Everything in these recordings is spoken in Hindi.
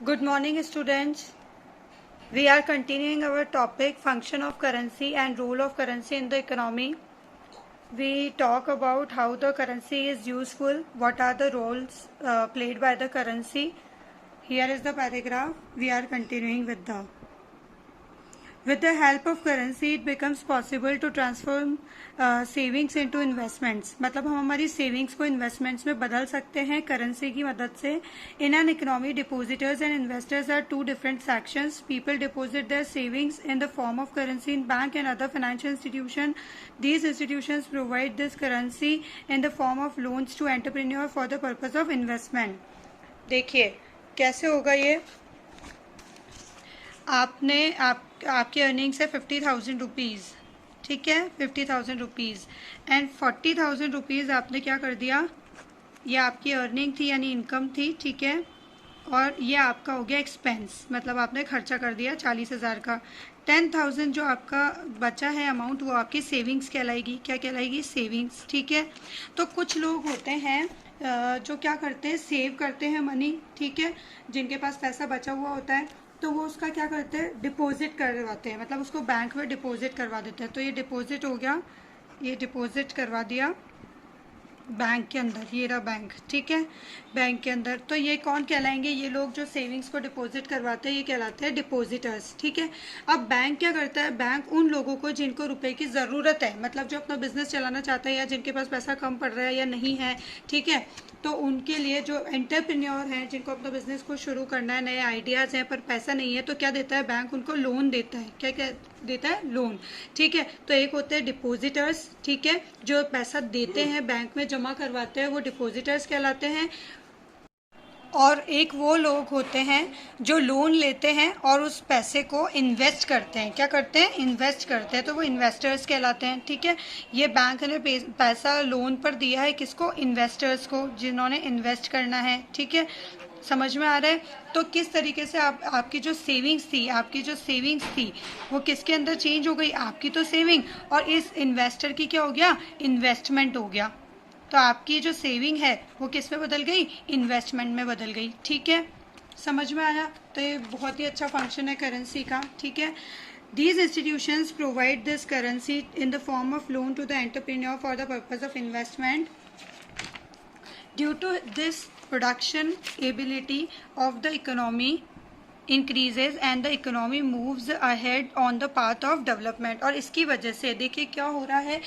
Good morning, students. We are continuing our topic function of currency and role of currency in the economy. We talk about how the currency is useful, what are the roles played by the currency. Here is the paragraph. We are continuing with the help of currency it becomes possible to transform savings into investments. मतलब हम हमारी savings को investments में बदल सकते हैं currency की मदद से. In an economy, depositors and investors are two different sections. People deposit their savings in the form of currency in bank and other financial institution. These institutions provide this currency in the form of loans to entrepreneur for the purpose of investment. देखिए कैसे होगा ये. आपकी अर्निंग्स है 50,000 रुपीज़, ठीक है, 50,000 रुपीज़ एंड 40,000 रुपीज़ आपने क्या कर दिया, ये आपकी अर्निंग थी यानी इनकम थी, ठीक है, और ये आपका हो गया एक्सपेंस, मतलब आपने खर्चा कर दिया 40,000 का. 10,000 जो आपका बचा है अमाउंट वो आपकी सेविंग्स कहलाएगी. क्या कहलाएगी? सेविंग्स, ठीक है. तो कुछ लोग होते हैं जो क्या करते हैं, सेव करते हैं मनी, ठीक है, जिनके पास पैसा बचा हुआ होता है तो वो उसका क्या करते हैं, डिपॉजिट करवाते हैं, मतलब उसको बैंक में डिपॉजिट करवा देते हैं. तो ये डिपॉजिट हो गया, ये डिपॉजिट करवा दिया बैंक के अंदर, ये रहा बैंक, ठीक है, बैंक के अंदर. तो ये कौन कहलाएंगे, ये लोग जो सेविंग्स को डिपॉजिट करवाते हैं ये कहलाते हैं डिपॉजिटर्स, ठीक है. अब बैंक क्या करता है, बैंक उन लोगों को जिनको रुपए की ज़रूरत है, मतलब जो अपना बिजनेस चलाना चाहता है या जिनके पास पैसा कम पड़ रहा है या नहीं है, ठीक है, तो उनके लिए जो एंटरप्रेन्योर हैं जिनको अपना बिजनेस को शुरू करना है, नए आइडियाज़ हैं पर पैसा नहीं है, तो क्या देता है बैंक, उनको लोन देता है. क्या क्या देता है? लोन, ठीक है. तो एक होते हैं डिपॉजिटर्स, ठीक है, जो पैसा देते हैं बैंक में जमा करवाते हैं वो डिपॉजिटर्स कहलाते हैं. और एक वो लोग होते हैं जो लोन लेते हैं और उस पैसे को इन्वेस्ट करते हैं. क्या करते हैं? इन्वेस्ट करते हैं, तो वो इन्वेस्टर्स कहलाते हैं, ठीक है. ये बैंक ने पैसा लोन पर दिया है किसको? इन्वेस्टर्स को, जिन्होंने इन्वेस्ट करना है, ठीक है. समझ में आ रहा है? तो किस तरीके से आपकी जो सेविंग्स थी वो किसके अंदर चेंज हो गई? आपकी तो सेविंग, और इस इन्वेस्टर की क्या हो गया? इन्वेस्टमेंट हो गया. तो आपकी जो सेविंग है वो किस में बदल गई? इन्वेस्टमेंट में बदल गई, ठीक है. समझ में आया? तो ये बहुत ही अच्छा फंक्शन है करेंसी का, ठीक है. These institutions provide this currency in the form of loan to the entrepreneur for the purpose of investment. Due to this, production ability of the economy increases and the economy moves ahead on the path of development. और इसकी वजह से देखिए क्या हो रहा है,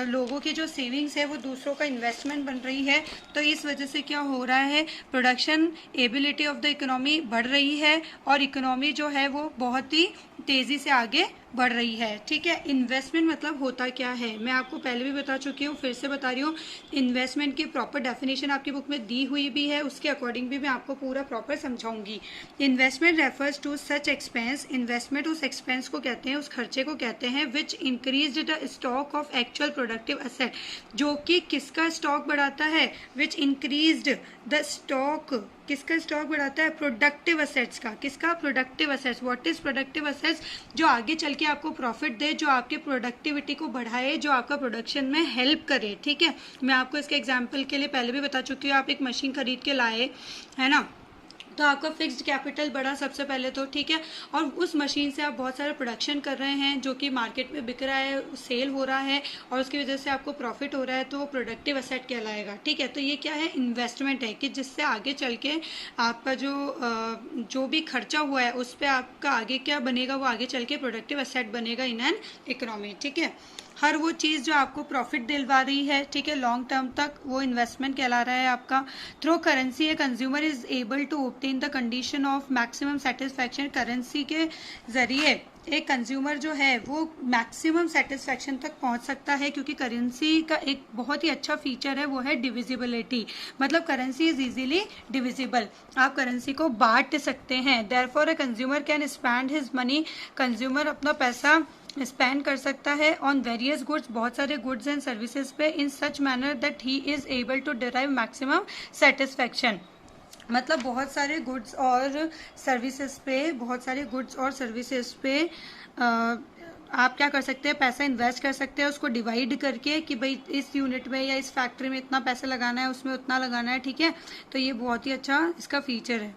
लोगों की जो सेविंग्स है वो दूसरों का इन्वेस्टमेंट बन रही है. तो इस वजह से क्या हो रहा है, production ability of the economy बढ़ रही है और इकोनॉमी जो है वो बहुत ही तेज़ी से आगे बढ़ रही है, ठीक है. इन्वेस्टमेंट मतलब होता क्या है, मैं आपको पहले भी बता चुकी हूँ, फिर से बता रही हूँ. इन्वेस्टमेंट की प्रॉपर डेफिनेशन आपकी बुक में दी हुई भी है, उसके अकॉर्डिंग भी मैं आपको पूरा प्रॉपर समझाऊंगी. Investment refers to such expense, investment उस एक्सपेंस को कहते हैं, उस खर्चे को कहते हैं, which increase the stock of actual productive asset, जो कि किसका स्टॉक बढ़ाता है? विच इंक्रीज द स्टॉक, किसका स्टॉक बढ़ाता है? प्रोडक्टिव असेट्स का. किसका? Productive assets. What is productive assets? जो आगे चल के आपको प्रॉफिट दे, जो आपके प्रोडक्टिविटी को बढ़ाए, जो आपका प्रोडक्शन में हेल्प करे, ठीक है. मैं आपको इसके एग्जांपल के लिए पहले भी बता चुकी हूँ. आप एक मशीन खरीद के लाए, है ना, तो आपका फिक्स्ड कैपिटल बढ़ा सबसे पहले तो, ठीक है, और उस मशीन से आप बहुत सारा प्रोडक्शन कर रहे हैं जो कि मार्केट में बिक रहा है, सेल हो रहा है और उसकी वजह से आपको प्रॉफिट हो रहा है, तो वो प्रोडक्टिव असेट कहलाएगा, ठीक है. तो ये क्या है? इन्वेस्टमेंट है कि जिससे आगे चल के आपका जो भी खर्चा हुआ है उस पर आपका आगे क्या बनेगा, वो आगे चल के प्रोडक्टिव असेट बनेगा इन एन इकोनॉमी, ठीक है. हर वो चीज़ जो आपको प्रॉफिट दिलवा रही है, ठीक है, लॉन्ग टर्म तक, वो इन्वेस्टमेंट कहला रहा है आपका. Through currency a consumer is able to obtain the condition of maximum satisfaction. Currency के जरिए एक कंज्यूमर जो है वो मैक्सिमम सेटिस्फैक्शन तक पहुंच सकता है, क्योंकि करेंसी का एक बहुत ही अच्छा फीचर है, वो है डिविजिबिलिटी. मतलब करेंसी इज इजीली डिविजिबल, आप करेंसी को बांट सकते हैं. Therefore a consumer can spend his money, consumer अपना पैसा स्पेंड कर सकता है ऑन वेरियस गुड्स, बहुत सारे गुड्स एंड सर्विसेज पे, in such manner that he is able to derive maximum satisfaction. मतलब बहुत सारे गुड्स और सर्विसेज पे, बहुत सारे गुड्स और सर्विसेज पे आप क्या कर सकते हैं, पैसा इन्वेस्ट कर सकते हैं, उसको डिवाइड करके कि भाई इस यूनिट में या इस फैक्ट्री में इतना पैसा लगाना है, उसमें उतना लगाना है, ठीक है. तो ये बहुत ही अच्छा इसका फीचर है.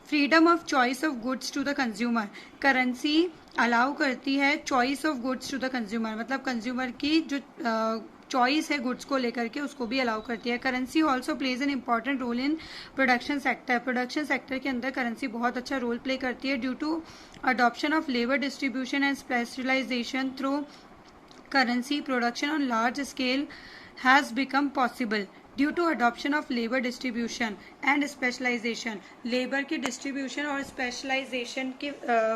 Freedom of choice of goods to the consumer, currency allow करती है choice of goods to the consumer, मतलब कंज्यूमर की जो चॉइस है गुड्स को लेकर के उसको भी अलाउ करती है। Currency also plays an important role in production sector, production sector के अंदर करेंसी बहुत अच्छा रोल प्ले करती है। Due to adoption of labour distribution and specialisation through currency, production on large scale has become possible. Due to adoption of labour distribution and specialisation, labour की डिस्ट्रीब्यूशन और स्पेशलाइजेशन की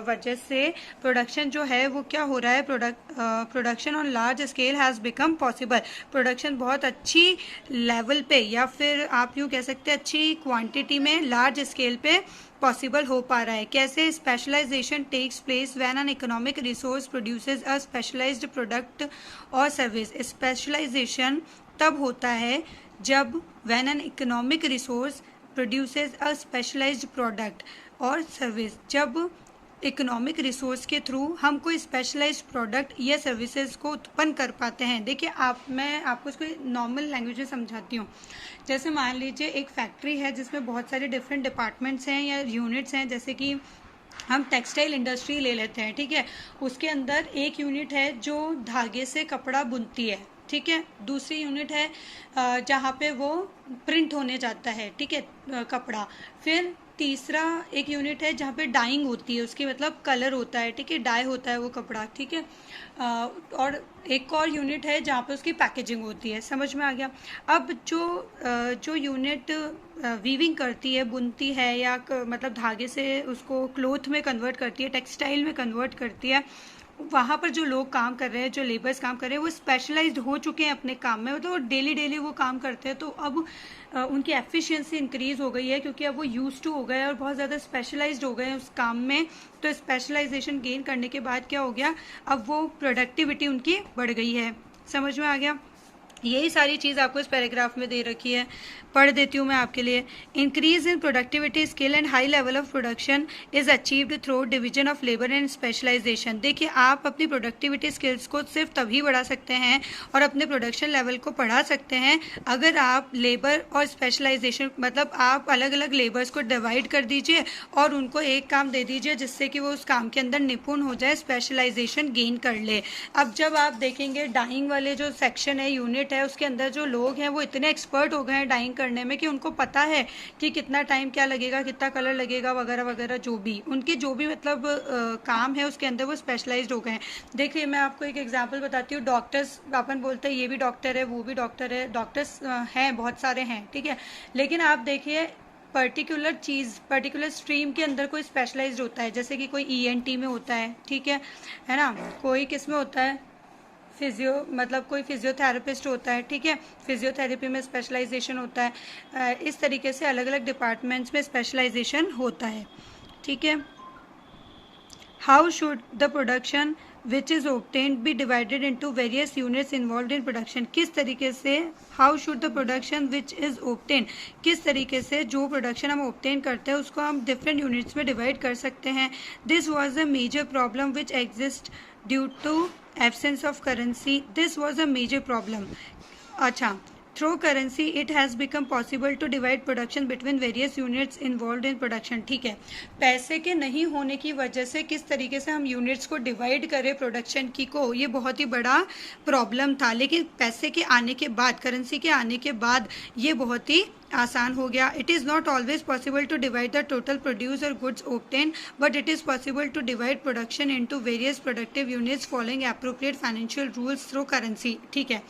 वजह से प्रोडक्शन जो है वो क्या हो रहा है, production on large scale has become possible, production बहुत अच्छी लेवल पे या फिर आप यूँ कह सकते हैं अच्छी क्वांटिटी में लार्ज स्केल पे पॉसिबल हो पा रहा है। कैसे? Specialisation takes place when an economic resource produces a specialised product और सर्विस। स्पेशलाइजेशन तब होता है जब when an economic resource produces a specialised product और सर्विस, जब इकोनॉमिक रिसोर्स के थ्रू हम कोई स्पेशलाइज्ड प्रोडक्ट या सर्विसेज को उत्पन्न कर पाते हैं। देखिए मैं आपको इसको नॉर्मल लैंग्वेज में समझाती हूँ। जैसे मान लीजिए एक फैक्ट्री है जिसमें बहुत सारे डिफरेंट डिपार्टमेंट्स हैं या यूनिट्स हैं, जैसे कि हम टेक्सटाइल इंडस्ट्री ले लेते हैं, ठीक है। उसके अंदर एक यूनिट है जो धागे से कपड़ा बुनती है, ठीक है। दूसरी यूनिट है जहाँ पे वो प्रिंट होने जाता है, ठीक है, कपड़ा। फिर तीसरा एक यूनिट है जहाँ पे डाइंग होती है, उसकी मतलब कलर होता है, ठीक है, डाई होता है वो कपड़ा, ठीक है। और एक और यूनिट है जहाँ पे उसकी पैकेजिंग होती है। समझ में आ गया? अब जो यूनिट वीविंग करती है, बुनती है या मतलब धागे से उसको क्लोथ में कन्वर्ट करती है, टेक्सटाइल में कन्वर्ट करती है, वहाँ पर जो लोग काम कर रहे हैं, जो लेबर्स काम कर रहे हैं, वो स्पेशलाइज्ड हो चुके हैं अपने काम में, तो डेली वो काम करते हैं। तो अब उनकी एफिशिएंसी इंक्रीज हो गई है क्योंकि अब वो यूज टू हो गए और बहुत ज़्यादा स्पेशलाइज्ड हो गए हैं उस काम में। तो स्पेशलाइजेशन गेन करने के बाद क्या हो गया, अब वो प्रोडक्टिविटी उनकी बढ़ गई है। समझ में आ गया? यही सारी चीज़ आपको इस पैराग्राफ में दे रखी है, पढ़ देती हूँ मैं आपके लिए। Increase in productivity skill and high level of production is achieved through division of labour and specialisation. देखिए आप अपनी प्रोडक्टिविटी स्किल्स को सिर्फ तभी बढ़ा सकते हैं और अपने प्रोडक्शन लेवल को बढ़ा सकते हैं अगर आप लेबर और स्पेशलाइजेशन, मतलब आप अलग अलग लेबर्स को डिवाइड कर दीजिए और उनको एक काम दे दीजिए जिससे कि वो उस काम के अंदर निपुण हो जाए, स्पेशलाइजेशन गेन कर ले। अब जब आप देखेंगे डाइंग वाले जो सेक्शन है, यूनिट है, उसके अंदर जो लोग हैं वो इतने एक्सपर्ट हो गए हैं डाइंग करने में कि उनको पता है कि कितना टाइम क्या लगेगा, कितना कलर लगेगा वगैरह वगैरह, जो भी मतलब काम है उसके अंदर वो स्पेशलाइज्ड हो गए हैं। देखिए मैं आपको एक एग्जांपल बताती हूँ। डॉक्टर्स, अपन बोलते हैं ये भी डॉक्टर है, वो भी डॉक्टर है, डॉक्टर्स हैं बहुत सारे हैं, ठीक है। लेकिन आप देखिए पर्टिकुलर चीज़, पर्टिकुलर स्ट्रीम के अंदर कोई स्पेशलाइज्ड होता है, जैसे कि कोई ENT में होता है, ठीक है ना, कोई किस में होता है, फिजियो, मतलब कोई फिजियोथेरेपिस्ट होता है, ठीक है, फिजियोथेरेपी में स्पेशलाइजेशन होता है। इस तरीके से अलग अलग डिपार्टमेंट्स में स्पेशलाइजेशन होता है, ठीक है। How should the production which is obtained be divided into various units involved in production? किस तरीके से, how should the production which is obtained, किस तरीके से जो प्रोडक्शन हम obtain करते हैं उसको हम डिफरेंट यूनिट्स में डिवाइड कर सकते हैं। This was a major problem which exist due to absence of currency. This was a major problem. अच्छा, through currency it has become possible to divide production between various units involved in production. ठीक है, पैसे के नहीं होने की वजह से किस तरीके से हम यूनिट्स को डिवाइड करें प्रोडक्शन की को, ये बहुत ही बड़ा प्रॉब्लम था। लेकिन पैसे के आने के बाद, करेंसी के आने के बाद ये बहुत ही आसान हो गया। It is not always possible to divide the total produce और goods obtain, but it is possible to divide production into various productive units following appropriate financial rules through currency. ठीक है,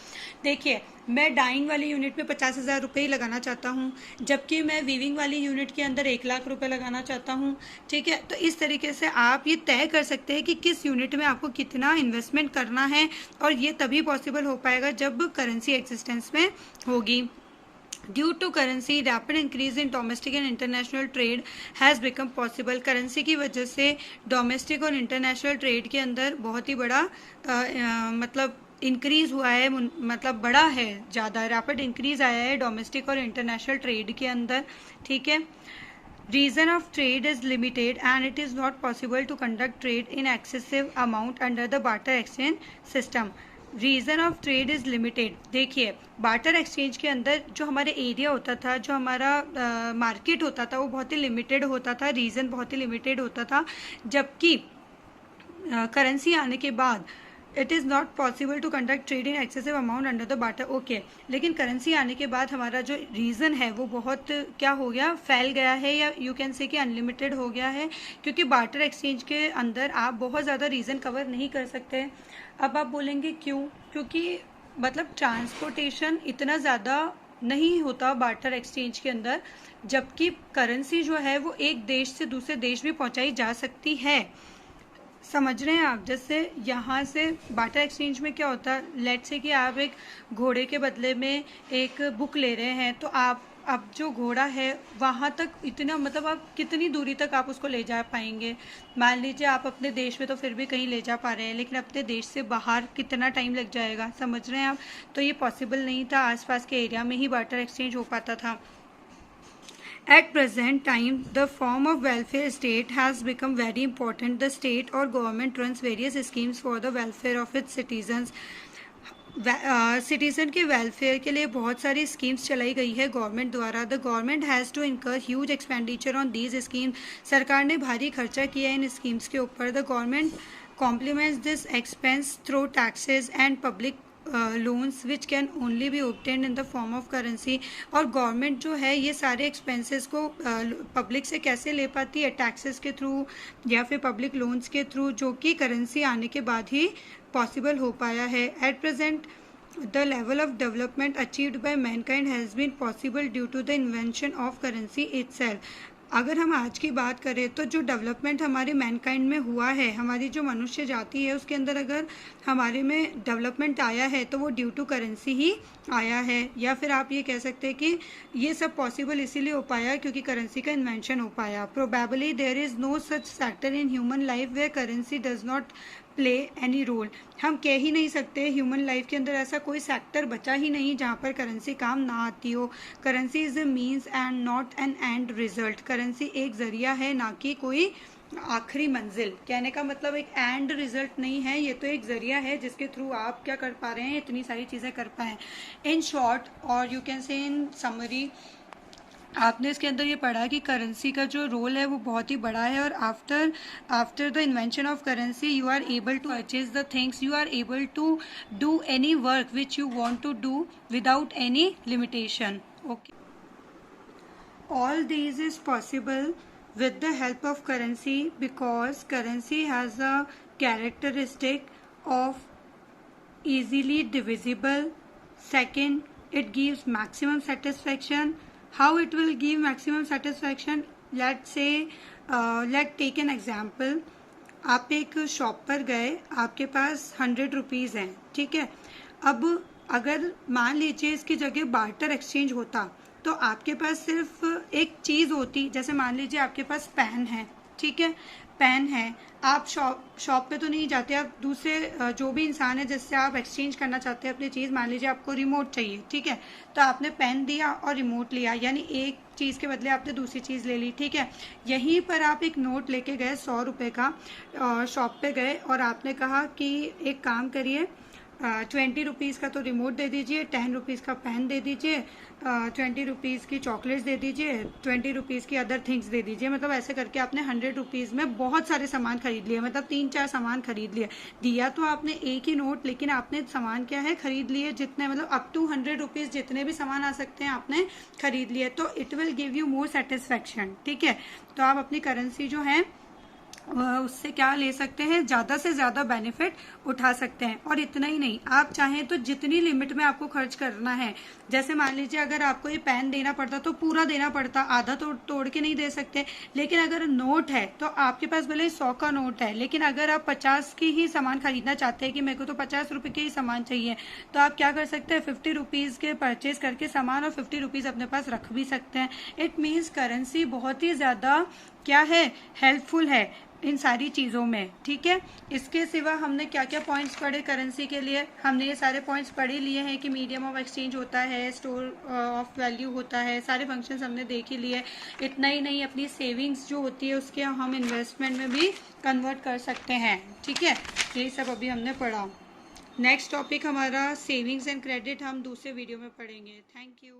देखिए मैं डाइंग वाली यूनिट में 50,000 रुपये ही लगाना चाहता हूँ, जबकि मैं वीविंग वाली यूनिट के अंदर 1 लाख रुपये लगाना चाहता हूँ, ठीक है। तो इस तरीके से आप ये तय कर सकते हैं कि किस यूनिट में आपको कितना इन्वेस्टमेंट करना है, और ये तभी पॉसिबल हो पाएगा जब करेंसी एग्जिस्टेंस में होगी। Due to currency rapid increase in domestic and international trade has become possible. Currency की वजह से डोमेस्टिक और इंटरनेशनल ट्रेड के अंदर बहुत ही बड़ा मतलब इंक्रीज हुआ है, मतलब बड़ा है, ज़्यादा रैपिड इंक्रीज आया है डोमेस्टिक और इंटरनेशनल ट्रेड के अंदर, ठीक है। Region of trade is limited and it is not possible to conduct trade in excessive amount under the barter exchange system. Reason of trade is limited. देखिए बार्टर एक्सचेंज के अंदर जो हमारे एरिया होता था, जो हमारा मार्केट होता था, वो बहुत ही लिमिटेड होता था, रीज़न बहुत ही लिमिटेड होता था। जबकि करेंसी आने के बाद it is not possible to conduct trade in excessive amount under the barter. Okay, लेकिन करेंसी आने के बाद हमारा जो रीज़न है वो बहुत क्या हो गया, फैल गया है, या यू कैन से कि अनलिमिटेड हो गया है, क्योंकि बार्टर एक्सचेंज के अंदर आप बहुत ज़्यादा रीज़न कवर नहीं कर सकते। अब आप बोलेंगे क्यों? क्योंकि मतलब ट्रांसपोर्टेशन इतना ज़्यादा नहीं होता बार्टर एक्सचेंज के अंदर, जबकि करेंसी जो है वो एक देश से दूसरे देश भी पहुंचाई जा सकती है। समझ रहे हैं आप? जैसे यहाँ से बार्टर एक्सचेंज में क्या होता है, लेट से कि आप एक घोड़े के बदले में एक बुक ले रहे हैं, तो आप अब जो घोड़ा है वहाँ तक इतना मतलब आप कितनी दूरी तक आप उसको ले जा पाएंगे? मान लीजिए आप अपने देश में तो फिर भी कहीं ले जा पा रहे हैं, लेकिन अपने देश से बाहर कितना टाइम लग जाएगा? समझ रहे हैं आप? तो ये पॉसिबल नहीं था, आसपास के एरिया में ही बार्टर एक्सचेंज हो पाता था। At present time, the form of welfare state has become very important. The state or government runs various schemes for the welfare of its citizens. Citizen के वेलफेयर के लिए बहुत सारी स्कीम्स चलाई गई है गवर्नमेंट द्वारा। The government has to incur huge expenditure on these scheme. सरकार ने भारी खर्चा किया है इन स्कीम्स के ऊपर। The government complements this expense through taxes and public loans which can only be obtained in the form of currency. और गवर्नमेंट जो है ये सारे एक्सपेंसेस को पब्लिक से कैसे ले पाती है? टैक्सेस के थ्रू या फिर पब्लिक लोन्स के थ्रू, जो कि करेंसी आने के बाद ही पॉसिबल हो पाया है। At present the level of development achieved by mankind has been possible due to the invention of currency itself. अगर हम आज की बात करें तो जो डेवलपमेंट हमारे मैनकाइंड में हुआ है, हमारी जो मनुष्य जाति है उसके अंदर अगर हमारे में डेवलपमेंट आया है तो वो ड्यू टू करेंसी ही आया है। या फिर आप ये कह सकते हैं कि ये सब पॉसिबल इसीलिए हो पाया क्योंकि करेंसी का इन्वेंशन हो पाया। Probably there is no such sector in human life where currency does not play any role. हम कह ही नहीं सकते ह्यूमन लाइफ के अंदर ऐसा कोई सेक्टर बचा ही नहीं जहाँ पर करेंसी काम ना आती हो। Currency is a means and not an and result. Currency एक जरिया है, ना कि कोई आखिरी मंजिल। कहने का मतलब एक एंड रिजल्ट नहीं है, ये तो एक जरिया है जिसके थ्रू आप क्या कर पा रहे हैं, इतनी सारी चीज़ें कर पाएँ। इन शॉर्ट और you can say in summary, आपने इसके अंदर ये पढ़ा कि करेंसी का जो रोल है वो बहुत ही बड़ा है। और after the invention of currency you are able to purchase the things, you are able to do any work which you want to do without any limitation. Okay, all these is possible with the help of currency because currency has a characteristic of easily divisible. Second, it gives maximum satisfaction. How it will give maximum satisfaction? Let's say let's take an example. आप एक शॉप पर गए, आपके पास 100 रुपीज़ हैं, ठीक है। अब अगर मान लीजिए इसकी जगह बार्टर एक्सचेंज होता तो आपके पास सिर्फ एक चीज़ होती, जैसे मान लीजिए आपके पास पेन है, ठीक है, पेन है। आप शॉप पे तो नहीं जाते, आप दूसरे जो भी इंसान है जिससे आप एक्सचेंज करना चाहते हैं अपनी चीज़, मान लीजिए आपको रिमोट चाहिए, ठीक है, तो आपने पेन दिया और रिमोट लिया, यानी एक चीज़ के बदले आपने दूसरी चीज़ ले ली, ठीक है। यहीं पर आप एक नोट लेके गए 100 रुपये का, शॉप पे गए और आपने कहा कि एक काम करिए, 20 रुपीज़ का तो रिमोट दे दीजिए, 10 रुपीज़ का पेन दे दीजिए, 20 रुपीज़ की चॉकलेट्स दे दीजिए, 20 रुपीज़ की अदर थिंग्स दे दीजिए। मतलब ऐसे करके आपने 100 रुपीज़ में बहुत सारे सामान खरीद लिए, मतलब 3-4 सामान खरीद लिए। दिया तो आपने एक ही नोट, लेकिन आपने सामान क्या है, खरीद लिए जितने, मतलब अप टू 100 रुपीज़ जितने भी सामान आ सकते हैं आपने खरीद लिए। तो it will give you more satisfaction, ठीक है। तो आप अपनी करेंसी जो है उससे क्या ले सकते हैं, ज़्यादा से ज़्यादा बेनिफिट उठा सकते हैं। और इतना ही नहीं, आप चाहें तो जितनी लिमिट में आपको खर्च करना है, जैसे मान लीजिए अगर आपको ये पेन देना पड़ता तो पूरा देना पड़ता, आधा तोड़ के नहीं दे सकते। लेकिन अगर नोट है तो आपके पास भले 100 का नोट है, लेकिन अगर आप 50 की ही सामान खरीदना चाहते हैं कि मेरे को तो 50 रुपये के ही सामान चाहिए, तो आप क्या कर सकते हैं, 50 रुपीज़ के परचेज करके सामान और 50 रुपीज़ अपने पास रख भी सकते हैं। इट मीन्स करेंसी बहुत ही ज़्यादा क्या है, हेल्पफुल है इन सारी चीज़ों में, ठीक है। इसके सिवा हमने क्या क्या पॉइंट्स पढ़े करेंसी के लिए, हमने ये सारे पॉइंट्स पढ़े लिए हैं कि मीडियम ऑफ एक्सचेंज होता है, स्टोर ऑफ वैल्यू होता है, सारे फंक्शंस हमने देख ही लिए। इतना ही नहीं, अपनी सेविंग्स जो होती है उसके हम इन्वेस्टमेंट में भी कन्वर्ट कर सकते हैं, ठीक है। यही सब अभी हमने पढ़ा। नेक्स्ट टॉपिक हमारा सेविंग्स एंड क्रेडिट हम दूसरे वीडियो में पढ़ेंगे। Thank you.